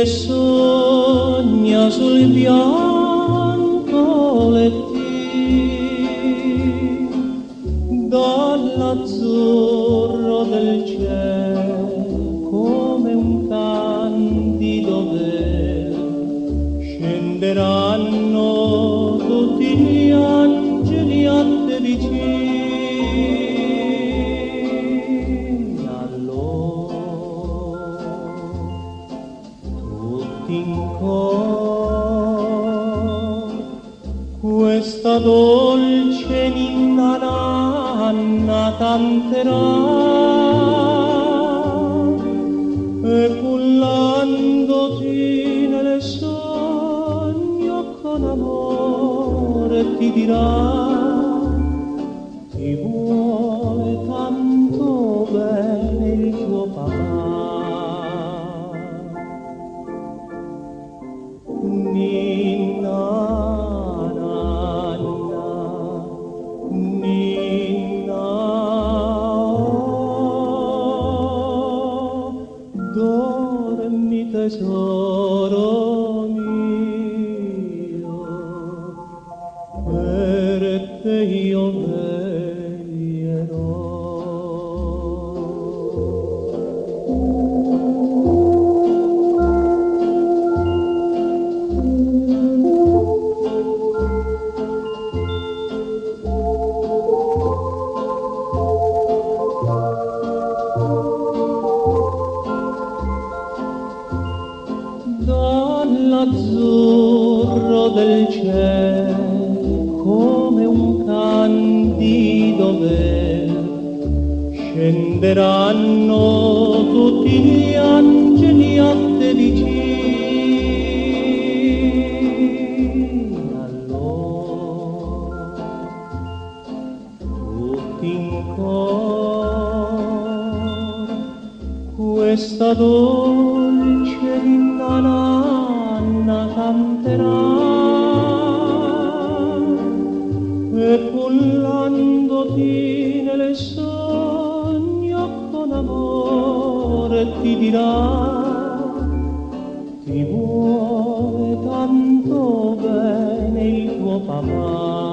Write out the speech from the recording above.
sogna sul bianco lettin dall'azzurro del cielo come un candido velo scenderanno tutti gli angeli a te vicini. In cor questa dolce ninna nanna canterà e cullandoti nel sogno con amore ti dirà ti vuole tanto bene il tuo papà. Ninna nanna, ninna oh, dormi tesoro mio, perché io veglierò. Dall'azzurro del cielo come un candido velo scenderanno tutti gli angeli a te vicini. Allora tutti in cor questa dolce ninna nanna canterà e cullandoti nel sogno con amore ti dirà ti vuole tanto bene il tuo papà.